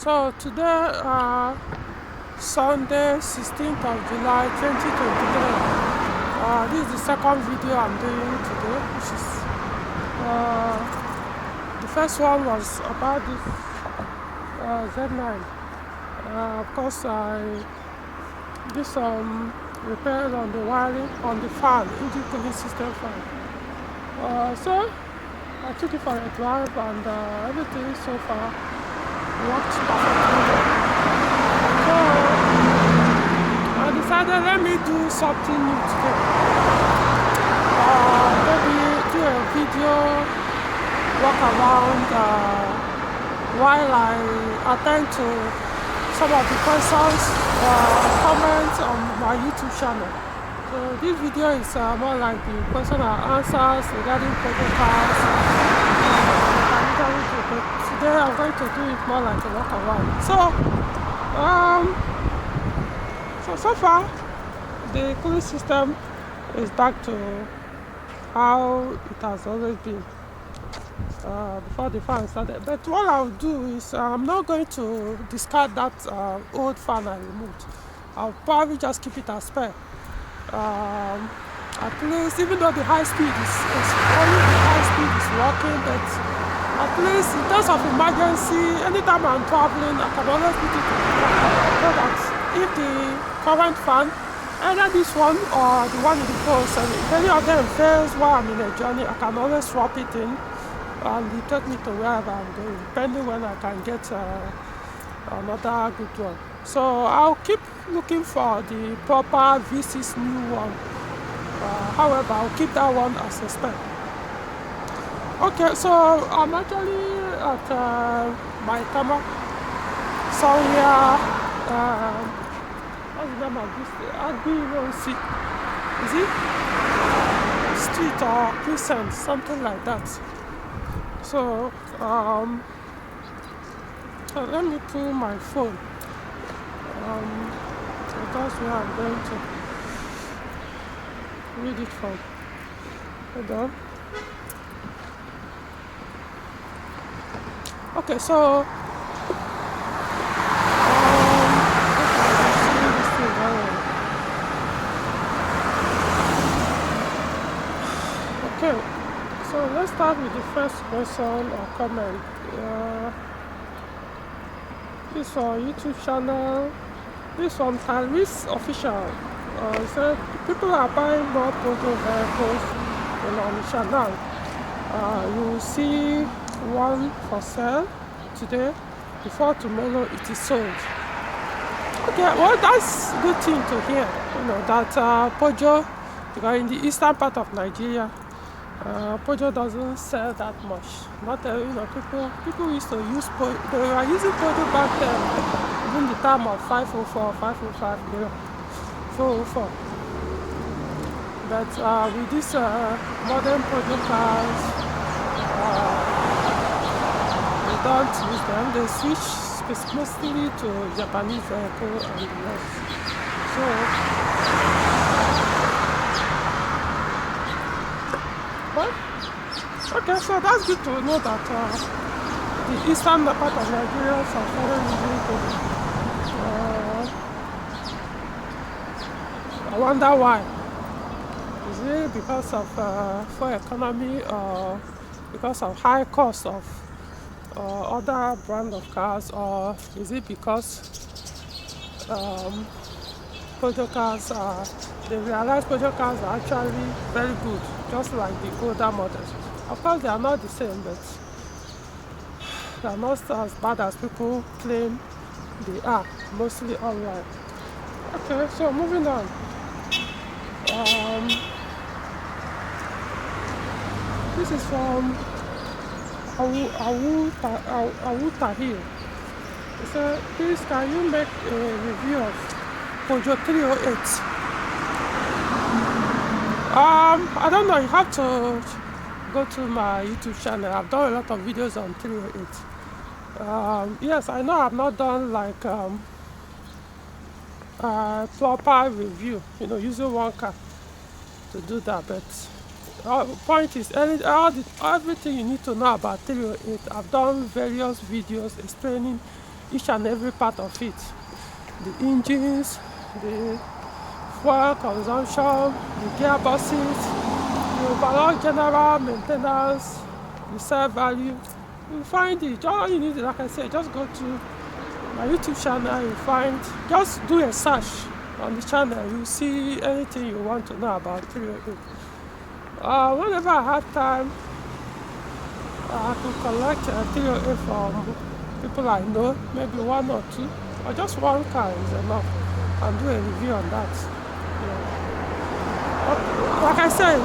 So today, Sunday, 16th of July, 2023. This is the second video I'm doing today, which is the first one was about this Z9. Of course, I did some repairs on the wiring on the fan, engine cooling system fan. So I took it for a drive, and everything so far worked perfectly well. So I decided, let me do something new today. Maybe do a video walk around while I attend to some of the questions, comments on my YouTube channel. So this video is more like the question and answers regarding Peugeot cars. But today I'm going to do it more like a walk around. So far the cooling system is back to how it has always been before the fan started. But what I'll do is I'm not going to discard that old fan I removed. I'll probably just keep it as spare. At least, even though the high speed is only the high speed is working, but at least in terms of emergency, anytime I'm traveling, I can always put it on so that if the current fan, either this one or the one in the post, and if any of them fails while I'm in a journey, I can always swap it in and it take me to wherever I'm going, depending when I can get another good one. So I'll keep looking for the proper V6 new one. However, I'll keep that one as a spare. Okay, so I'm actually at my camera. Somewhere, what's the name of this? Is it street or crescent, something like that. So let me pull my phone. So that's where I'm going to read it from. Hold on. Okay, so okay, so let's start with the first question or comment. This is our YouTube channel. This one, Tyrese Official. So people are buying more Peugeot vehicles on the channel. You will see one for sale today. Before tomorrow, it is sold. Okay, well, that's a good thing to hear. You know that Peugeot, because in the eastern part of Nigeria, Peugeot doesn't sell that much. Not people used to use they were using Peugeot back then, during the time of 504, 505, 404. But with these modern Peugeot cars, they don't use them. They switch mostly to Japanese vehicle and the rest. So okay, so that's good to know that the eastern part of Nigeria are starting using Peugeot. I wonder why. Is it because of fuel economy, or because of high cost of other brand of cars, or is it because Peugeot cars they realize Peugeot cars are actually very good, just like the older models. Of course, they are not the same, but they are not as bad as people claim they are, mostly online. Okay, so moving on. This is from Awu Tahir. He said, please can you make a review of Peugeot 308? I don't know, you have to go to my YouTube channel. I've done a lot of videos on 308. Yes, I know I've not done like proper review, using one car to do that, but point is everything you need to know about 308. I've done various videos explaining each and every part of it. The engines, the fuel consumption, the gearboxes, the overall general maintenance, the sale value. You find it. All you need, like I said, just go to my YouTube channel. You find, just do a search on the channel. You see anything you want to know about 308. Whenever I have time, I could collect 308 from people I know, maybe one or two, or just one car is enough, and do a review on that. Like I said,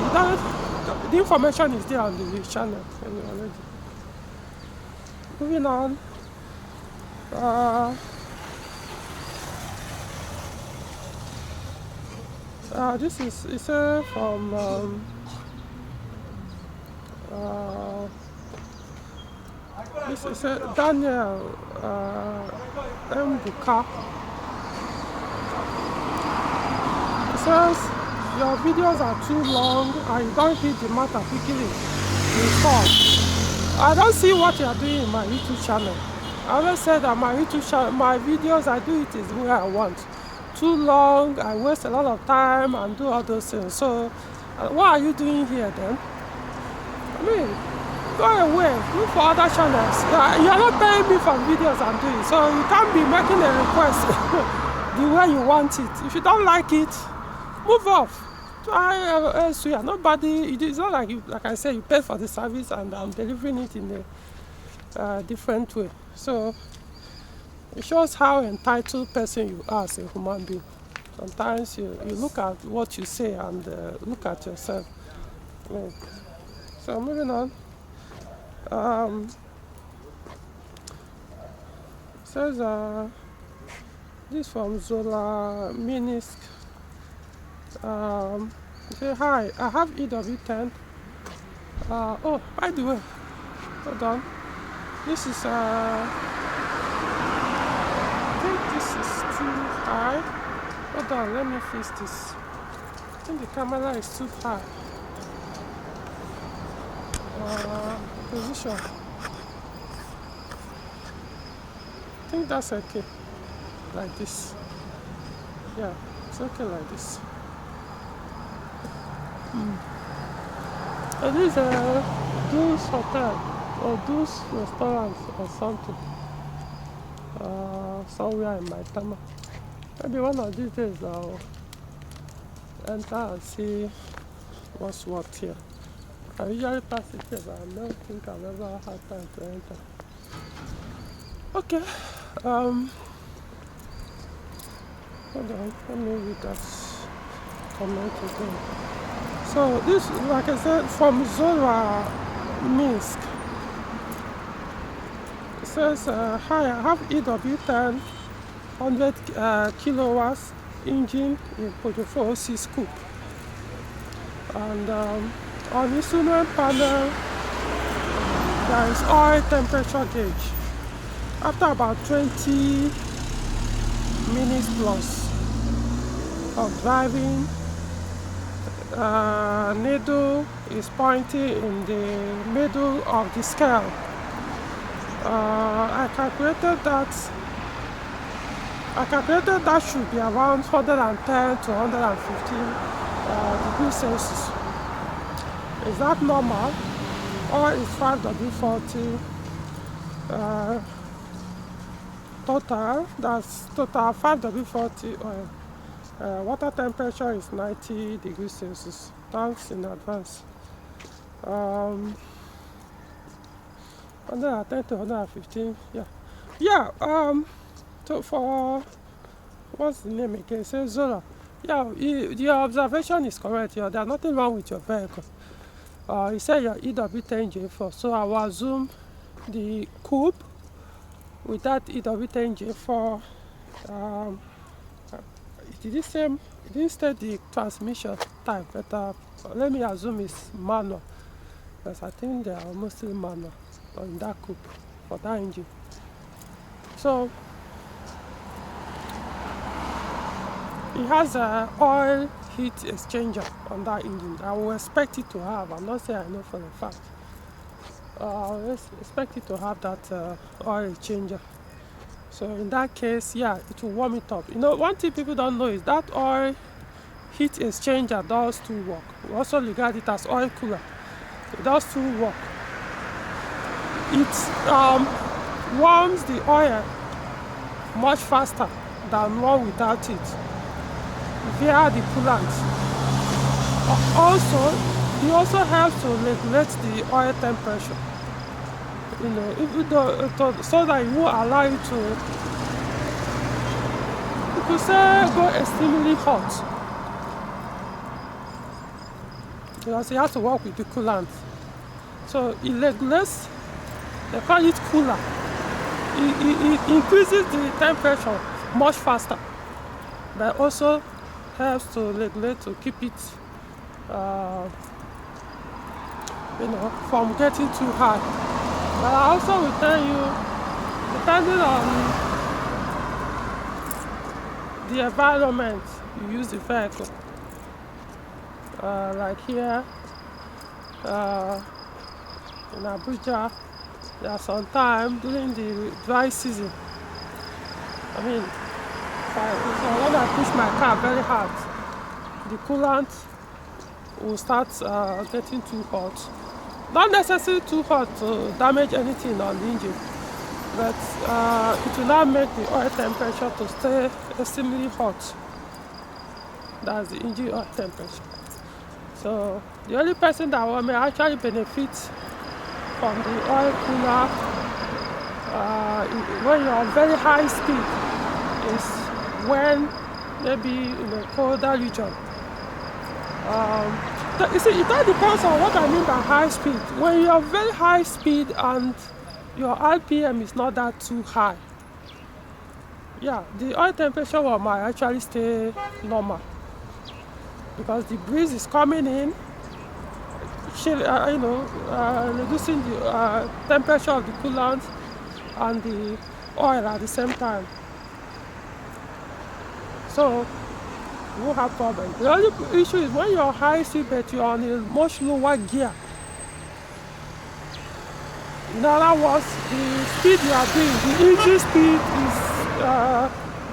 the information is there on the channel already. Moving on. This is from this is Daniel M. Buka. It says your videos are too long and you don't hit the mark quickly. I don't see what you are doing in my YouTube channel. I always said that my YouTube channel, my videos, I do it is the way I want. Too long, I waste a lot of time and do all those things. So, what are you doing here then? I mean, go away, look for other channels. You are not paying me for videos I'm doing, so you can't be making a request the way you want it. If you don't like it, move off. Try elsewhere. Nobody, it's not like you, like I said, you pay for the service and I'm delivering it in a different way. So it shows how entitled person you are as a human being. Sometimes you look at what you say and look at yourself. Yeah. So moving on. It says this from Zola Minisk. Say hi, I have EW10. Oh, by the way, hold on. This is I think this is too high. Hold on, let me fix this. I think the camera is too high. Position. I think that's okay. Like this. Yeah, it's okay like this. And this is Du's Hotel or Du's Restaurant or something. Somewhere in my town. Maybe one of these days I'll enter and see what's what here. I usually pass it here, but I don't think I've ever had time to enter. Okay. Hold on, let me read that comment again. So this, like I said, from Zola Minsk. It says, hi, I have EW10 100 kilowatts engine in Peugeot 406 coupe. And on the instrument panel, there is oil temperature gauge. After about 20 minutes plus of driving, needle is pointing in the middle of the scale. I calculated that should be around 110 to 115 degrees Celsius. Is that normal? Or is 5W40 total? That's total 5W40 oil. Water temperature is 90 degrees Celsius. Thanks in advance. 110 to 115. Yeah. So for what's the name again? It says Zola. Yeah, your observation is correct. There's nothing wrong with your vehicle. You said your EW10 J4, so I will assume the coupe with that EW10 J4. It didn't state the transmission type, but let me assume it's manual, because I think they are mostly manual in that coupe for that engine. So it has an oil heat exchanger on that engine. I will expect it to have. I'm not saying I know for a fact. I will expect it to have that oil exchanger. So in that case, yeah, it will warm it up. One thing people don't know is that oil heat exchanger does two work. We also regard it as oil cooler. It does two work. It warms the oil much faster than one without it via the coolant. It also helps to regulate the oil temperature. So that it won't allow you to, you could say, go extremely hot. Because you have to work with the coolant. So it regulates, they call it cooler. It increases the temperature much faster. But also helps to regulate, to keep it from getting too high. But I also will tell you, depending on the environment you use the vehicle, like here in Abuja, there are some time during the dry season. I mean, when I push my car very hard, the coolant will start getting too hot. Not necessarily too hot to damage anything on the engine, but it will not make the oil temperature to stay extremely hot. That's the engine oil temperature. So the only person that may actually benefit from the oil cooler when you're on very high speed is when maybe in a colder region. You see, it all depends on what I mean by high speed. When you're very high speed and your RPM is not that too high, yeah, the oil temperature might actually stay normal because the breeze is coming in, reducing the temperature of the coolant and the oil at the same time. So you won't have problem. The only issue is when you're high speed but you're on a much lower gear. In other words, the speed you are doing, the engine speed is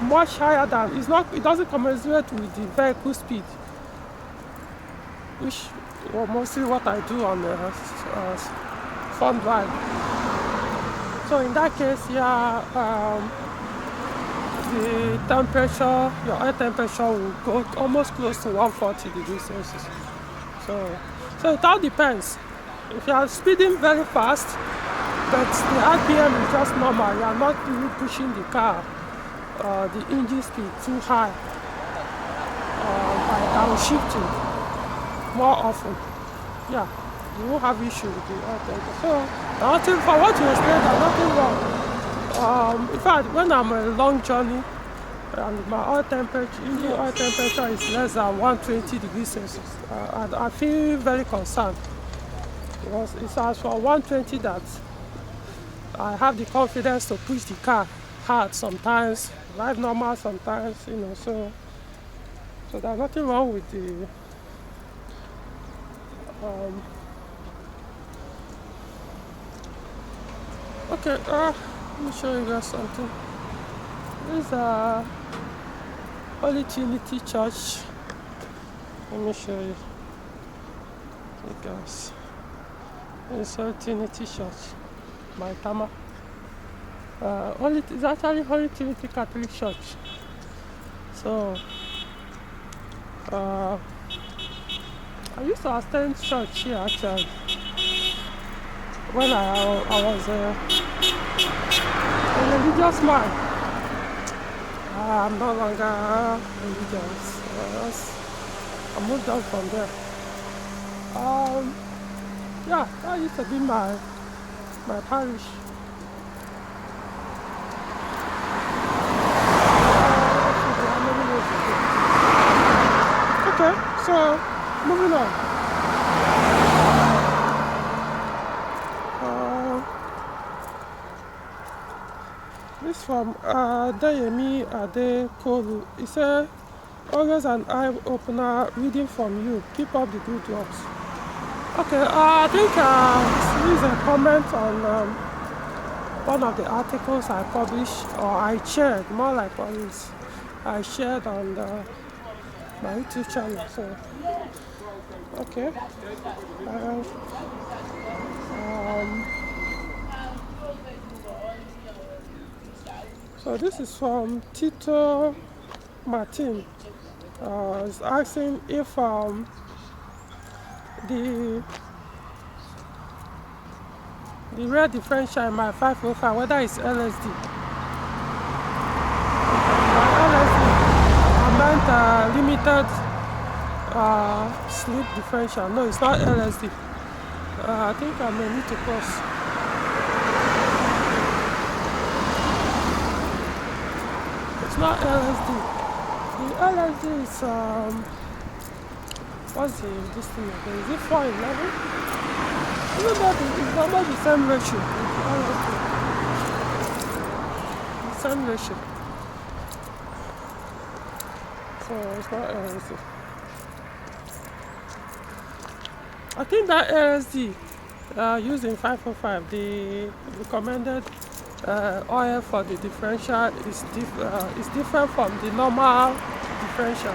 much higher than, it doesn't commensurate with the vehicle speed, which mostly what I do on the front drive. So in that case, yeah, the temperature, your air temperature will go almost close to 140 degrees Celsius. So it all depends. If you are speeding very fast, but the RPM is just normal, you are not really pushing the car, the engine speed too high by downshifting more often, yeah, you won't have issue with the air temperature. So for what you explained, there's nothing wrong. In fact, when I'm on a long journey and my engine oil temperature is less than 120 degrees Celsius, I feel very concerned because it's as for 120 that I have the confidence to push the car hard sometimes, drive normal sometimes, so there's nothing wrong with the okay, let me show you guys something. This is Holy Trinity Church. Let me show you guys. This is Holy Trinity Church by Tama. It's actually Holy Trinity Catholic Church. So I used to attend church here actually when I was a religious man. I'm no longer religious. I moved on from there. Yeah, that used to be my parish. Okay, so moving on. This from Dayemi Adekolu. He said, always an eye-opener reading from you. Keep up the good works. Okay, I think this is a comment on one of the articles I published, or I shared, more like published, I shared on my YouTube channel. So, okay. So this is from Tito Martin. Is asking if the rear differential in my 505, whether it's LSD. LSD, I meant limited slip differential. No, it's not LSD. I think I may need to pause. It's not LSD. The LSD is what's this thing again? Is it 411? Even though it's almost the same ratio. The same ratio. So it's not LSD. I think that LSD used in 505, the recommended oil for the differential is different from the normal differential.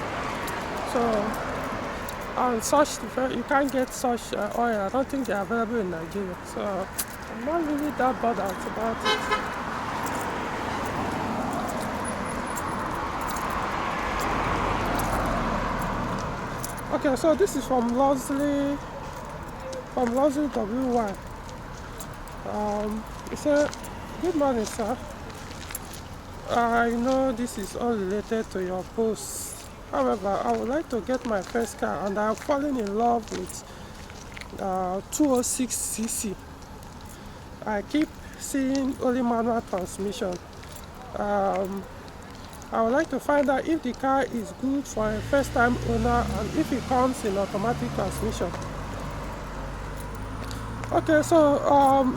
So on such you can't get such oil. I don't think they're available in Nigeria. So I'm not really that bothered about it. Okay, so this is from Losley WY. He said, "Good morning, sir. I know this is unrelated to your post. However, I would like to get my first car, and I'm falling in love with 206cc. I keep seeing only manual transmission. I would like to find out if the car is good for a first-time owner and if it comes in automatic transmission." Okay, so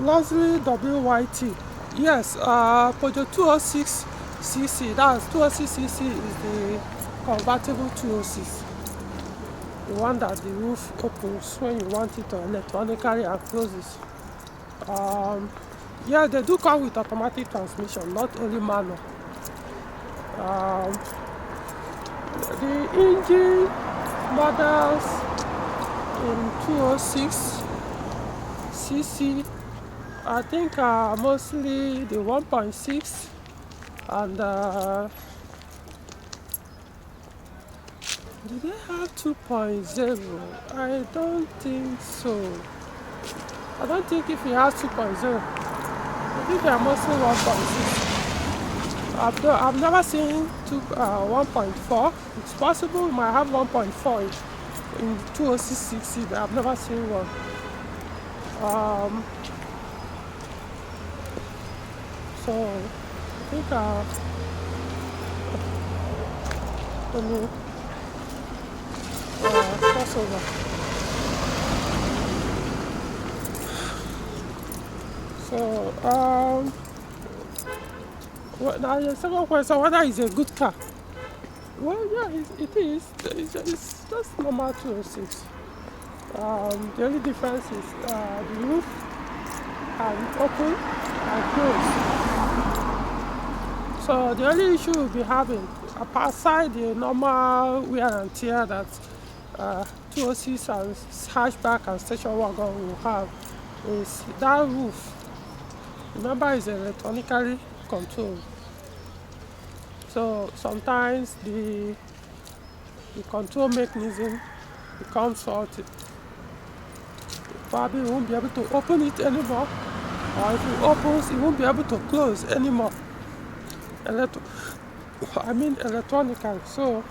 Losley WYT. Yes, Peugeot 206cc. That's 206cc is the convertible 206. The one that the roof opens when you want it to electronically and closes. Yeah, they do come with automatic transmission, not only manual. The engine models in 206cc, I think are mostly the 1.6 and do they have 2.0? I don't think so. I don't think if it has 2.0, I think they are mostly 1.6. I've never seen 1.4. It's possible we might have 1.4 in 206cc, but I've never seen one. So I think let me cross over. So now the second question, whether it's a good car. Well, yeah, it is. It's just normal 206. The only difference is the roof and open and close. So the only issue we'll be having, aside the normal wear and tear that 206 and hatchback and station wagon will have, is that roof. Remember, it's electronically controlled. So sometimes the control mechanism becomes faulty. Probably won't be able to open it anymore, or if it opens, it won't be able to close anymore. Electronically. So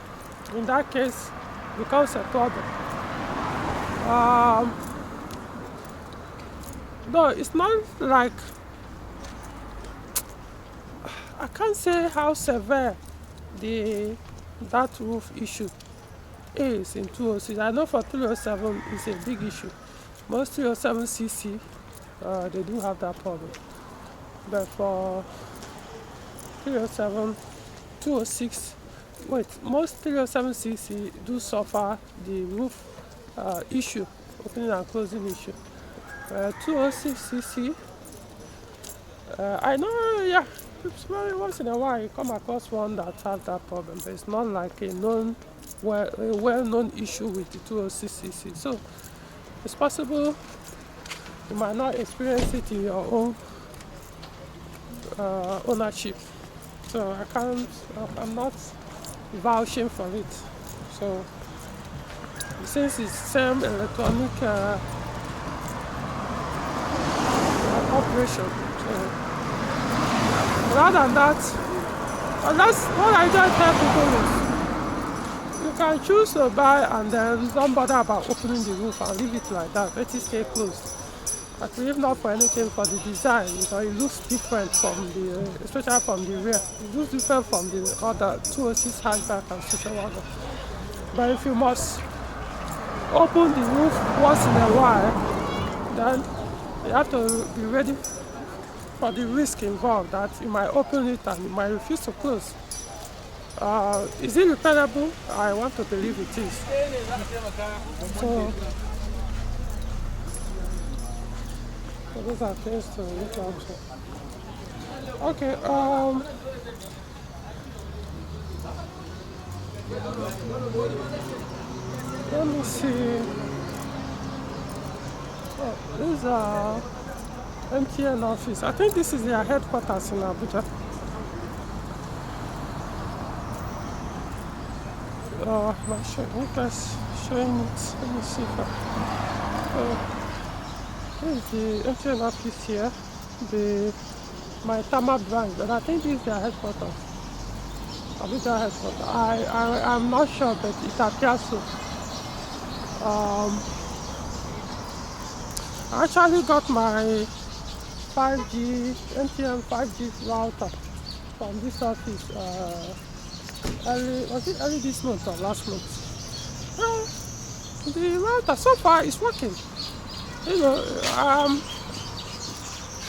in that case, it becomes a problem. No, it's not like, I can't say how severe that roof issue is in 206. I know for 307 it's a big issue. Most 307cc they do have that problem, but for 307, 206, most 307cc do suffer the roof issue, opening and closing issue. 206cc I know, yeah, it's very once in a while you come across one that has that problem, but it's not like a well-known issue with the 206cc. So it's possible you might not experience it in your own ownership. So I'm not vouching for it. So since it's same electronic operation, so rather than that, that's what I just tell people is you can choose to buy and then don't bother about opening the roof and leave it like that. Let it stay closed. But if not for anything, for the design, it looks different from especially from the rear. It looks different from the other 206 hatchback and station wagon. But if you must open the roof once in a while, then you have to be ready for the risk involved that you might open it and you might refuse to close. Is it repairable? I want to believe it is. So those are things to look out for. Okay, let me see. Oh, this is MTN office. I think this is their headquarters in Abuja. My showing it. Let me see if this is the MTN office here, my Tama branch, but I think this is their headquarters. Abuja headquarters. I'm not sure, but it appears so. I actually got my 5G, MTN 5G router from this office early this month or last month. Well, the router so far is working.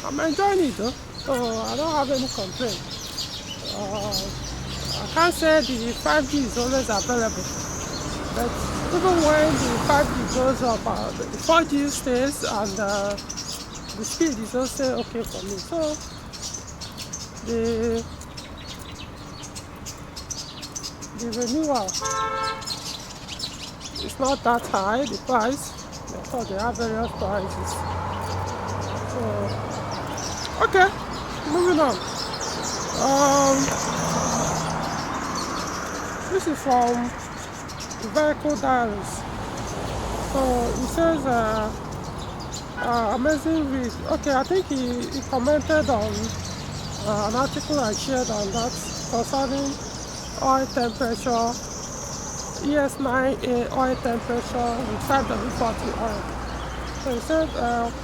I'm enjoying it though, so I don't have any complaint. I can't say the 5G is always available, but even when the 5G goes up, the 4G stays and the speed is also okay for me. So the renewal is not that high, the price. So they have various prices. So, okay, moving on. This is from Vehicle Diaries. So it says amazing read. Okay, I think he commented on an article I shared on that concerning oil temperature, ES9A oil temperature with 5W40 oil. So he said,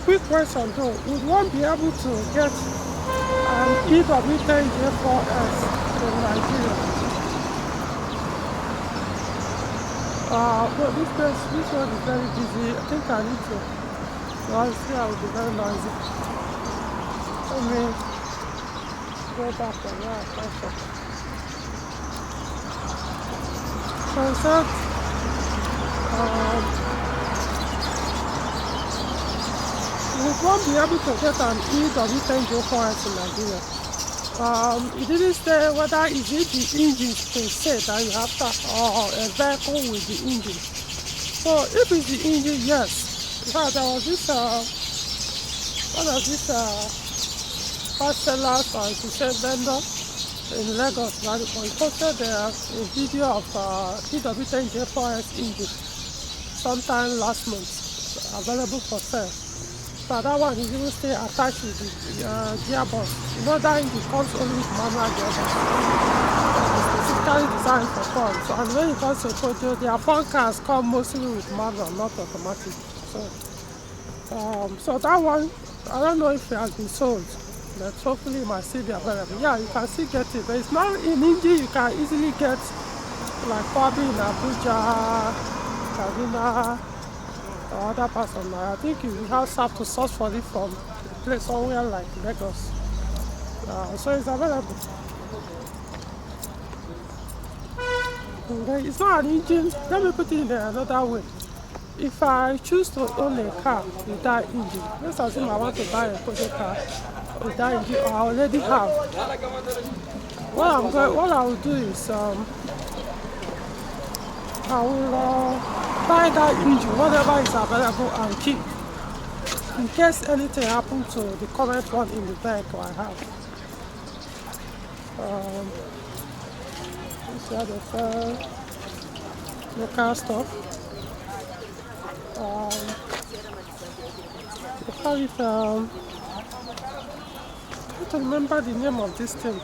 quick question though, would one be able to get an EW10J4S in Nigeria? Well, this one is very busy. I think I need to. Honestly, I will be very noisy. Let me go back on where I come from. So he said, would one be able to get an EW10J4S in Nigeria? It didn't say whether is it the engine per se that you have to, or a vehicle with the engine. So if it's the engine, yes. In fact, there was this one of these fast sellers or if you say vendor in Lagos, right? He posted a video of EW10J4S engine sometime last month, available for sale. So that one is even still attached with the gearbox. You know that engine comes only with manual gearbox. It's specifically designed for fun. So, and when it comes to Peugeot, their fun cars come mostly with manual, not automatic. So that one, I don't know if it has been sold, but hopefully it might still be available. Yeah, you can still get it, but it's not in engine you can easily get, like probably in Abuja, Kaduna, or other parts of Nigeria. I think you have to source for it from a place somewhere like Lagos. So it's available. Okay, it's not an engine. Let me put it in another way. If I choose to own a car with that engine, let's assume I want to buy a Peugeot car with that engine, or I already have. What I will do is I will buy that engine, whatever is available, and keep in case anything happens to the current one in the vehicle I have. These are the local stuff. They call it, I can't remember the name of this thing.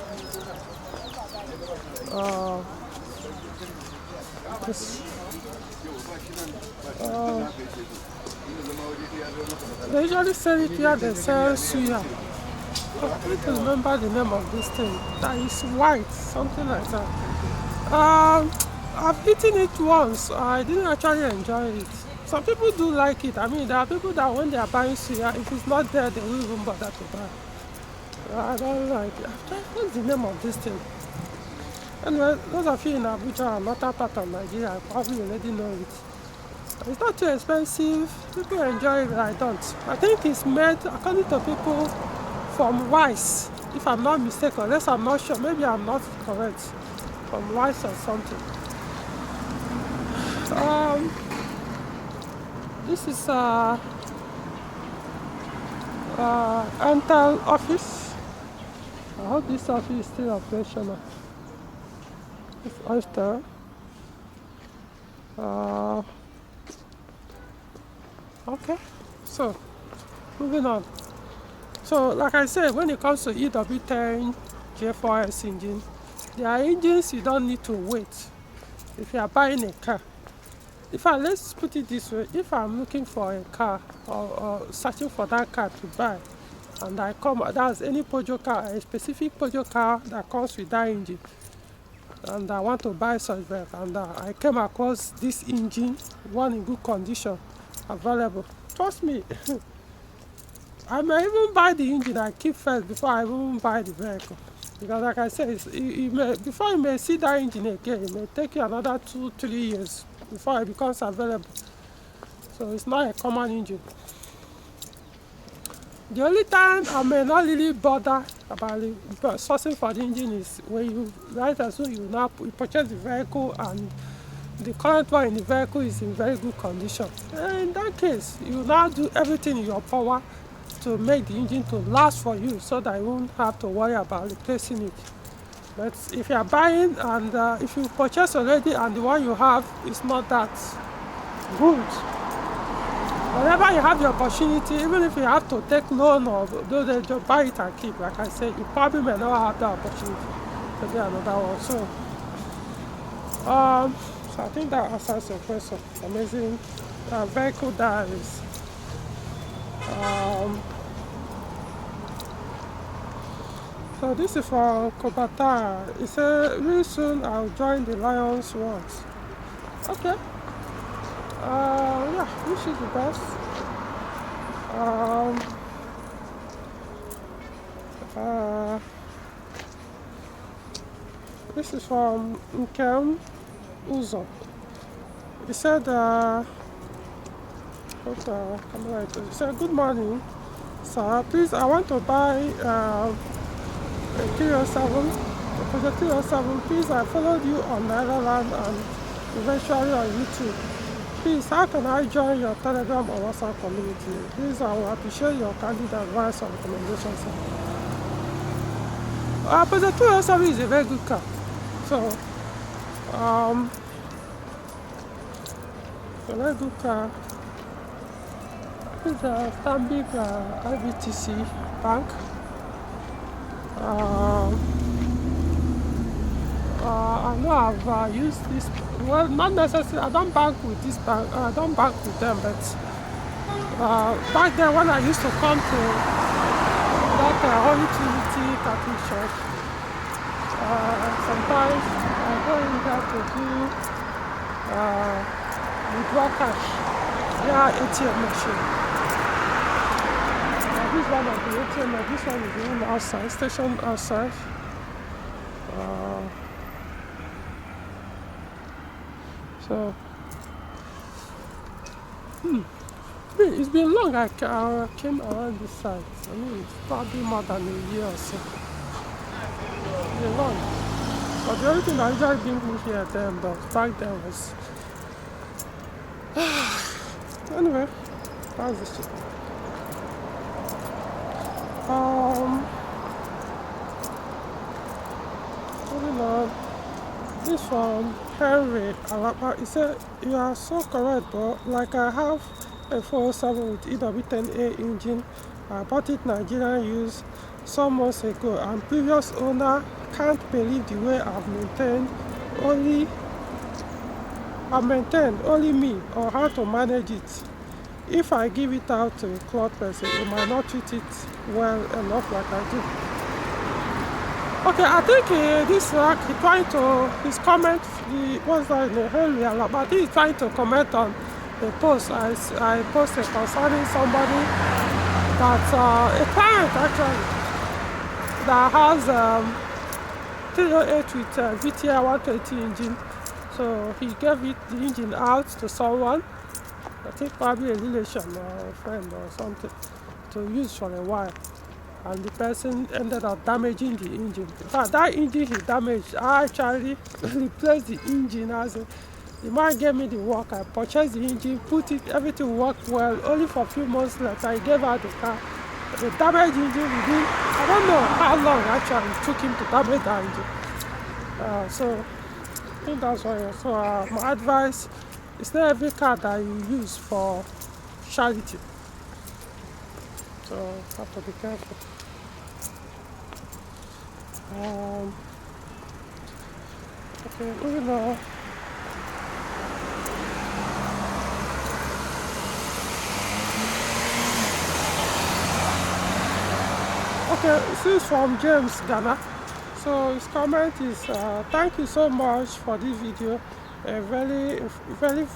They usually sell it here, they sell suya. I can't remember the name of this thing. That is white, something like that. I've eaten it once. I didn't actually enjoy it. Some people do like it. I mean, there are people that when they are buying suya, if it's not there, they won't even bother to buy. I don't like it. What's the name of this thing? Anyway, those of you in Abuja and other part of Nigeria probably already know it. It's not too expensive. People enjoy it, I don't. I think it's made, according to people, from rice, if I'm not mistaken, unless I'm not sure, maybe I'm not correct, from rice or something. This is Antal office. I hope this office is still operational. It's Oyster. Okay, so moving on. So like I said, when it comes to EW10 J4S engine, there are engines you don't need to wait if you are buying a car. Let's put it this way, if I'm looking for a car or searching for that car to buy, and I come, that's any Peugeot car, a specific Peugeot car that comes with that engine, and I want to buy such vehicle, and I came across this engine, one in good condition, available. Trust me, I may even buy the engine I keep first before I even buy the vehicle. Because like I said, before you may see that engine again, it may take you another 2-3 years before it becomes available. So it's not a common engine. The only time I may not really bother about sourcing for the engine is when you, right as soon you purchase the vehicle and the current one in the vehicle is in very good condition. And in that case, you now do everything in your power to make the engine to last for you so that you won't have to worry about replacing it. But if you are buying and if you purchase already and the one you have is not that good, whenever you have the opportunity, even if you have to take loan or do they just buy it and keep, like I said, you probably may not have the opportunity to get another one. So I think that answers your question. Amazing vehicle diaries. So this is for Kobata. It said, really soon I'll join the Lions Ones. Okay. Yeah, wish you the best. This is from Nkem Uzo. He said, he said, good morning, sir. Please, I want to buy a 307. For the 307, please, I followed you on Netherlands and eventually on YouTube. Please, how can I join your Telegram or WhatsApp community? Please, I will appreciate your candid advice and recommendations. But the 207 is a very good car. So, a very good car. It's a Stanbic IBTC bank. I know I've used this, well, not necessarily, I don't bank with this bank, I don't bank with them, but back then when I used to come to that Holy Trinity Catholic Church, sometimes I go in there to do withdraw cash via ATM machine. This one of the ATM, this one is the one outside, station outside. So, it's been long. I came around this side. I mean, it's probably more than a year or so. It's been long. But the only thing that usually brings me here then, but back then was anyway. That's the shit. Moving on. This from Henry Alapa. He said, "You are so correct, but like I have a 407 with EW10A engine. I bought it Nigerian use some months ago, and previous owner can't believe the way I've maintained only me or how to manage it. If I give it out to a club person, he might not treat it well enough like I do." Okay, I think this he trying to his comment. What's that? Henry Alaba. I think he's trying to comment on the post I posted concerning somebody that a client actually that has 308 with VTI 120 engine. So he gave the engine out to someone. I think probably a relation or a friend or something to use for a while, and the person ended up damaging the engine. In fact, that engine he damaged, I actually replaced the engine. The man gave me the work, I purchased the engine, put it, everything worked well. Only for a few months later, I gave out the car. The damaged engine within, I don't know how long actually it took him to damage that engine. So I think that's why. So my advice, it's not every car that you use for charity. So have to be careful. Okay, moving on. Okay, this is from James Ghana. So his comment is, "Thank you so much for this video. Very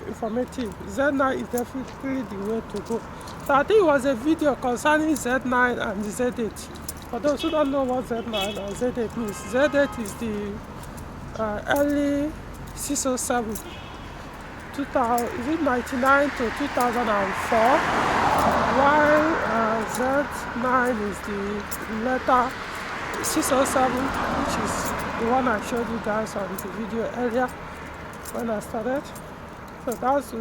informative. Z9 is definitely the way to go." So I think it was a video concerning Z9 and the Z8. For those who don't know what Z9 and Z8 means, Z8 is the early 607, 99 to 2004, while Z9 is the later 607, which is the one I showed you guys on the video earlier when I started. So that was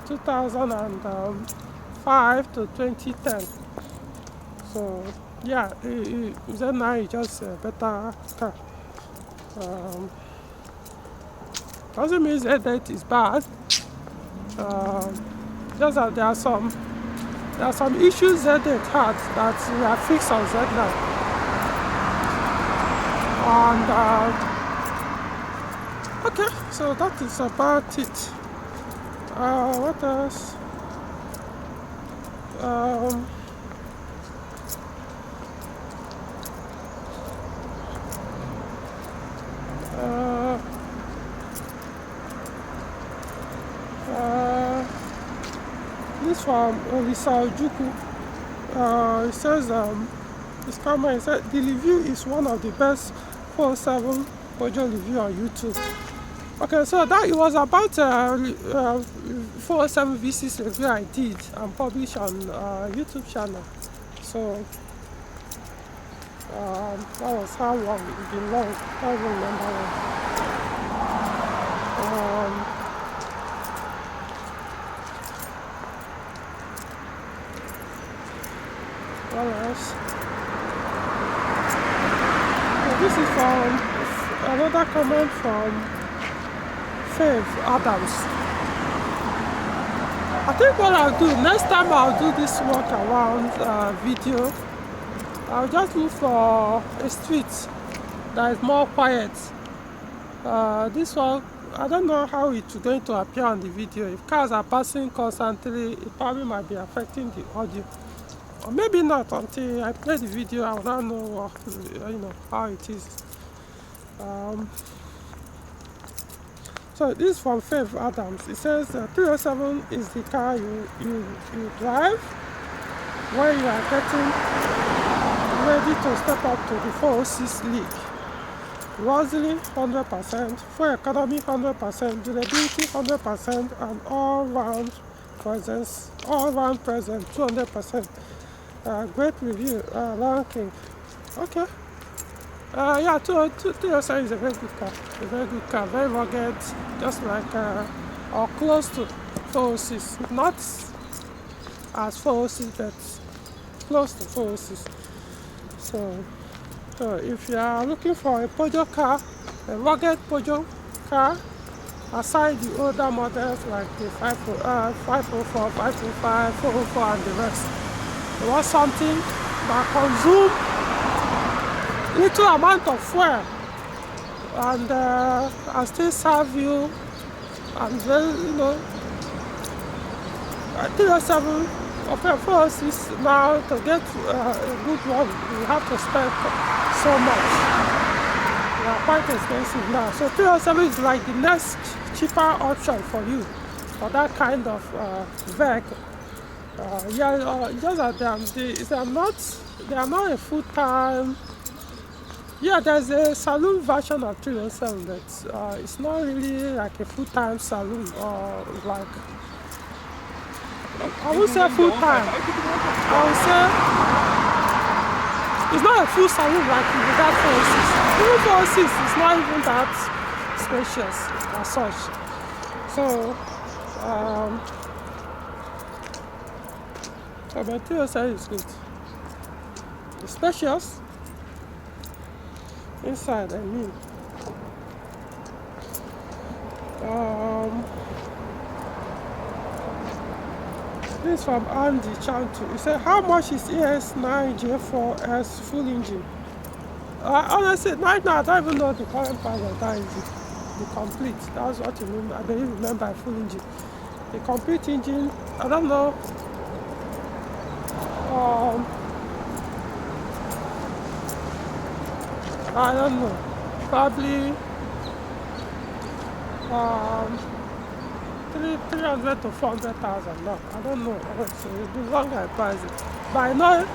2005 to 2010. So yeah, Z9 is just a better car. Doesn't mean Z8 is bad. Just that there are some issues Z8 had that we have fixed on Z9. And okay, so that is about it. What else? This from Olisa Ojuku. It says, his comment said, "The review is one of the best 407 Peugeot review on YouTube." Okay, so that it was about 407 V6 review I did and published on YouTube channel. So that was how long it's been long. I don't remember when. What else? This is from another comment from Faith Adams. I think what I'll do, next time I'll do this walk around video, I'll just look for a street that is more quiet. This one, I don't know how it's going to appear on the video. If cars are passing constantly, it probably might be affecting the audio. Or maybe not. Until I play the video, I will not know how it is. So this is from Faith Adams. It says 307 is the car you drive when you are getting ready to step up to the 406 league. Rosely 100%, fuel economy 100%, durability 100%, and all round presence, all round present, 200%. Great review, ranking. Okay. Yeah, 207 is a very good car. A very good car, very rugged, just like or close to 406. Not as 406, but close to 406. So if you are looking for a Peugeot car, a rugged Peugeot car, aside the older models like the 504, 505, 404 and the rest, you want something that consumes little amount of fuel and still serve you, and then 307 okay, 406 now. To get a good one, you have to spend so much. They are quite expensive now. So 307 is like the next cheaper option for you for that kind of vehicle. Just that they are not a full-time. Yeah, there's a saloon version of 307, but it's not really like a full-time saloon, or like, I would say full-time. I would say it's not a full saloon like that 406. Even 406 is not even that spacious as such. So, but 307 is good. It's spacious. Inside, I mean. This is from Andy Chantu. He said, how much is ES9 J4S full engine? Honestly, right now I don't even know the current price of that engine. The complete, that's what you mean. I don't even remember a full engine. The complete engine, I don't know. I don't know. Probably 300 to 400,000. No, I don't know. So it'll be longer I price it. But I know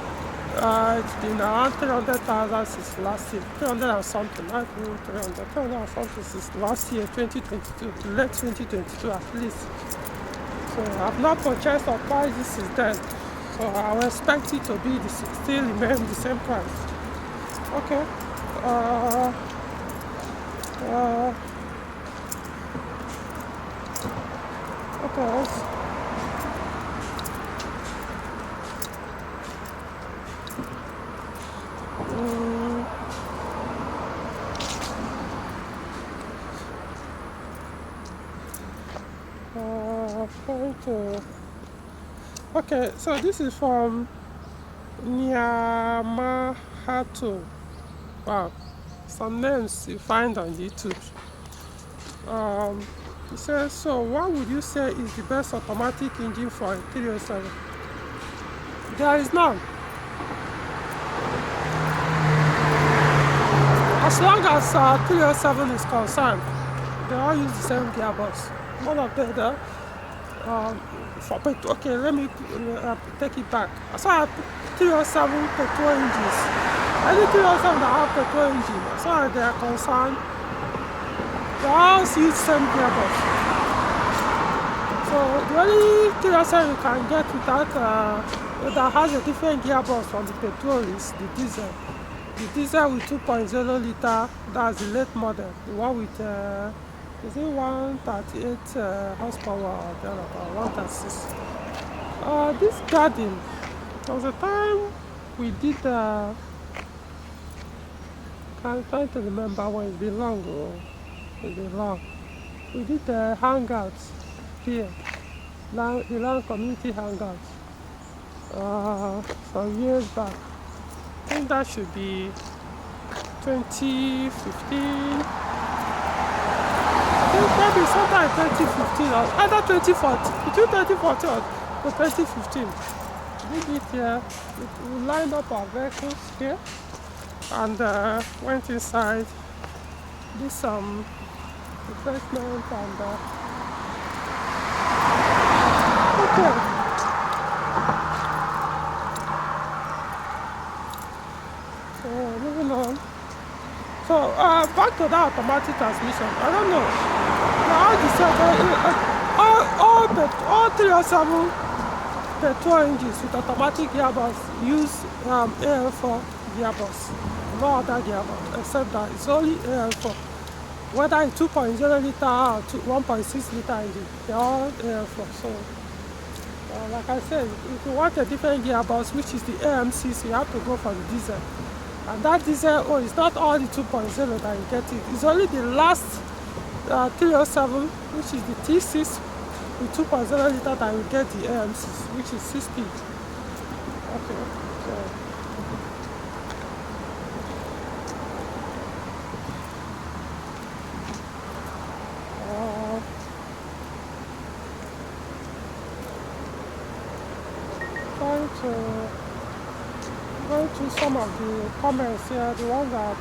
it's been around 300,000 since last year. 300 and something. Not even 300 and something since last year, 2022. Late 2022 at least. So I've not purchased or priced this since then. So I will expect it to be still remain the same price. Okay. What else? Okay, so this is from Nyamahatu. Wow, some names you find on YouTube. He says, so what would you say is the best automatic engine for a 307? There is none. As long as 307 is concerned, they all use the same gearbox. One of them, okay, let me take it back. As far as 307 petrol engines, any 307 that have petrol engine, as far as they are concerned, they all use the same gearbox. So the only 307 you can get that has a different gearbox from the petrol is the diesel. The diesel with 2.0 liter, that's the late model. The one with is it 138 horsepower or thereabout, 136. This garden, there was a time we did, I'm trying to remember when it's been long. It's been long. We did the hangouts here, the land community hangouts, some years back. I think that should be 2015. Maybe sometime 2015 or either 2014, between 2014 or 2015. We did it here. We lined up our vehicles here and went inside, did some refreshment and okay. So moving on. So back to that automatic transmission. I don't know. all 307 petrol engines with automatic gearbox use AL4 gearbox, no other gearbox, except that it's only AL4. Whether it's 2.0 liter or 1.6 liter engine, they're all AL4. So, like I said, if you want a different gearbox, which is the AMCs, you have to go for the diesel. And that diesel, it's not all the 2.0 that you get it. It's only the last 307, which is the T6 with 2.0 liter that you get the AMCs, which is 6 speed. Okay, so. Going through some of the comments here, the ones that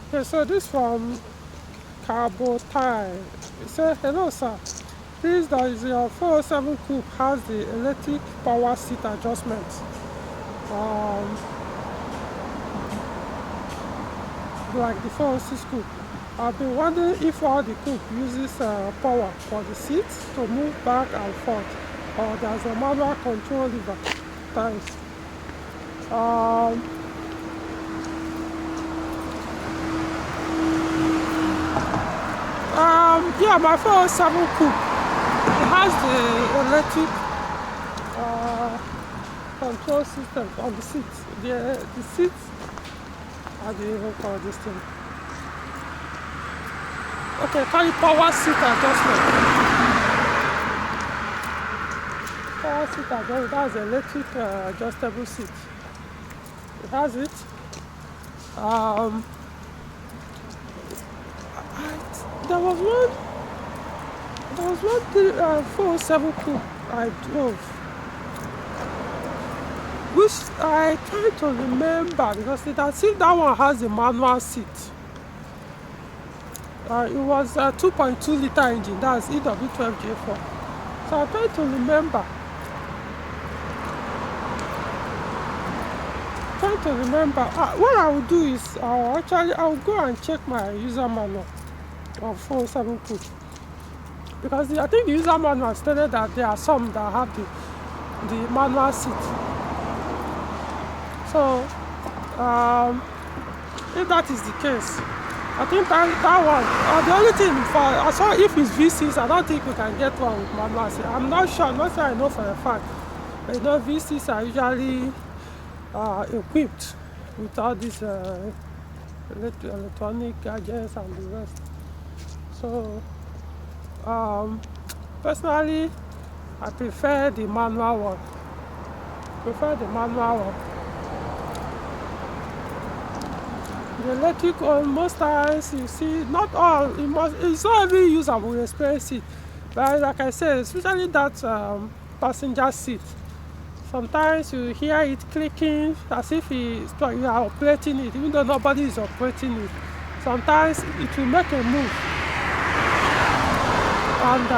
okay, so this from Carbotai. It says, hello sir, please, does your 407 coupe has the electric power seat adjustment? Like the 406 coupe. I've been wondering if all the coupe uses power for the seats to move back and forth, or there's a manual control lever. Thanks. Yeah, my 407 coupe, it has the electric control system on the seats. The seats are the even call this thing. Okay, call it power seat adjustment. Power seat adjustment, that's electric adjustable seat. It has it. There was one 407 coupe I drove, which I try to remember, because I think that one has a manual seat. It was a 2.2 liter engine, that's EW12J4. So I try to remember. What I will do is I'll go and check my user manual of 407 coupe, because I think the user manual stated that there are some that have the manual seat. So if that is the case, I think that one, the only thing I saw, if it's V6, I don't think we can get one with manual seat. I'm not sure, not sure I know for a fact, but you know, V6 are usually equipped with all these electronic gadgets and the rest. So personally, I prefer the manual one. The electric one, most times you see, not all, it's not every user will experience it. But like I said, especially that passenger seat, sometimes you hear it clicking as if you are operating it, even though nobody is operating it. Sometimes it will make a move and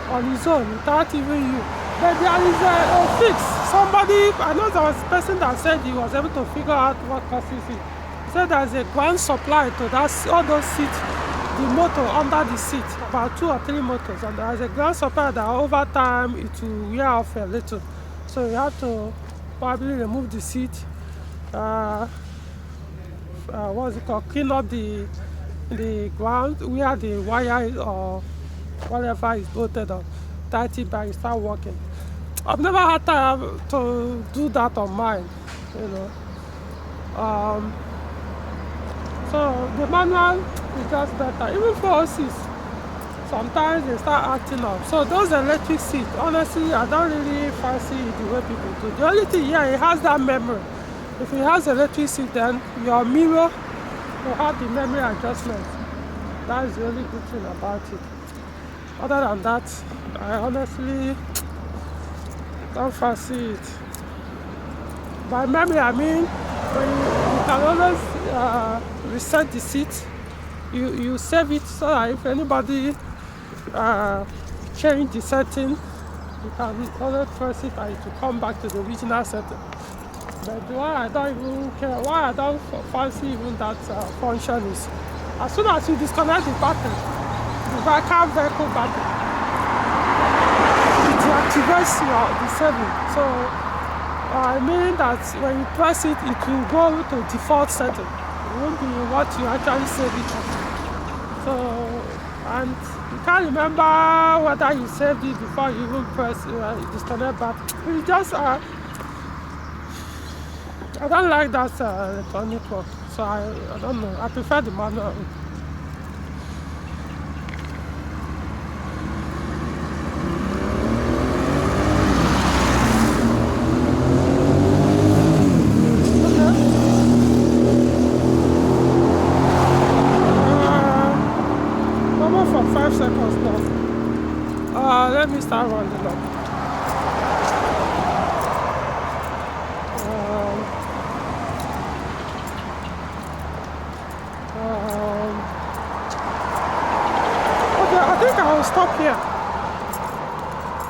on its own without even you. But there is a fix. Somebody, I know there was a person that said he was able to figure out what causes it. He said there's a ground supply to all those seats, the motor under the seat, about 2 or 3 motors, and there's a ground supply that over time it will wear off a little. So you have to probably remove the seat, clean up the ground where the wire is or whatever is bolted on, tight it back, start working. I've never had time to do that on mine, you know. So the manual is just better. Even for 406, sometimes they start acting up. So those electric seats, honestly, I don't really fancy the way people do. The only thing, yeah, it has that memory. If it has electric seat, then your mirror will have the memory adjustment. That's the only good thing about it. Other than that, I honestly don't fancy it. By memory, I mean, you can always reset the seat. You save it so that if anybody change the setting, you can always press it and it will come back to the original setting. But why I don't even care, why I don't fancy even that function is, as soon as you disconnect the battery, the vehicle battery, it deactivates the saving. So I mean that when you press it, it will go to default setting. It won't be what you actually save it on. So, and you can't remember whether you saved it before you even press disconnect battery. It's just I don't like that electronic work, so I don't know. I prefer the manual. Normal for 5 seconds now. Let me start rounding up. Okay, I think I will stop here.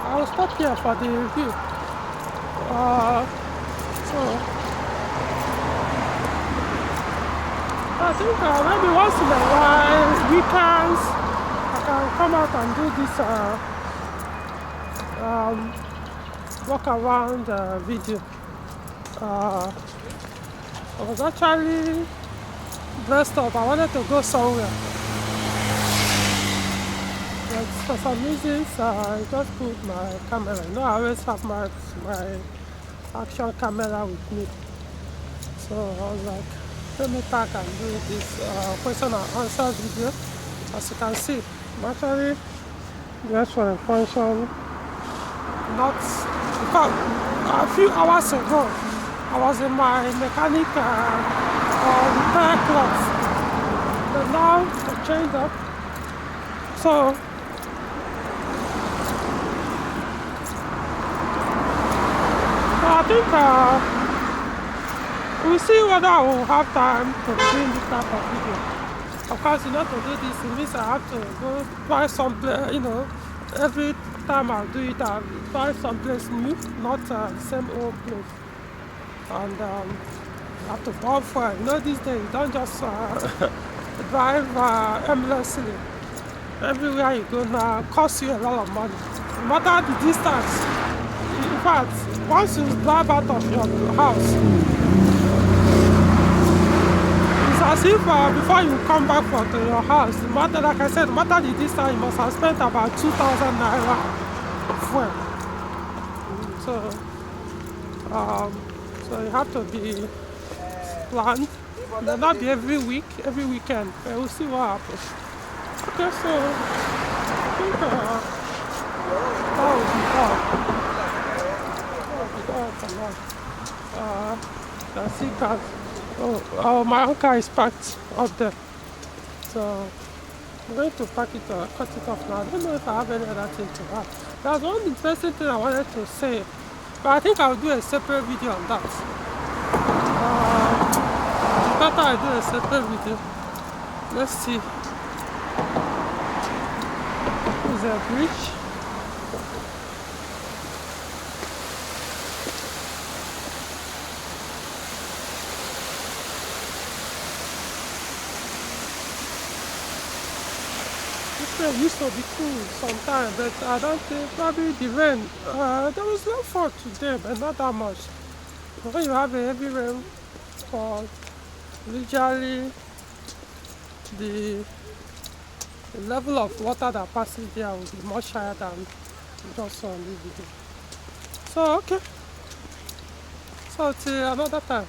I will stop here for the review. So I think maybe once in a while, weekends, I can come out and do this walk around video. I was actually dressed up. I wanted to go somewhere, but for some reasons I just put my camera. You know, I always have my action camera with me. So I was like, let me back and do this question and answer video. As you can see, I'm actually dressed for a function. Not because a few hours ago I was in my mechanic repair class, but now I changed up. So I think we'll see whether I will have time to do this type of video. Of course, to do this, it means I have to go buy some place, every time I do it, I'll buy some place new, not the same old place. And I have to go for it. These days, you don't just drive aimlessly. Everywhere you go now costs you a lot of money, no matter the distance. In fact, once you drive out of your house, it's as if before you come back to your house, no matter, like I said, no matter the distance, you must have spent about 2,000 naira fuel. So you have to be planned. It may not be every week, every weekend, but we'll see what happens. Okay, so I think that will be all. I see cars. Oh, my own car is parked up there. So I'm going to cut it off now. I don't know if I have any other thing to add. There's one interesting thing I wanted to say, but I think I'll do a separate video on that. Better I do a separate video. Let's see. Is there a bridge? It used to be cool sometimes, but I don't think, probably the rain. There was no fall today, but not that much. When you have a heavy rain fall, usually the level of water that passes there will be much higher than just on the video. So okay. So till another time.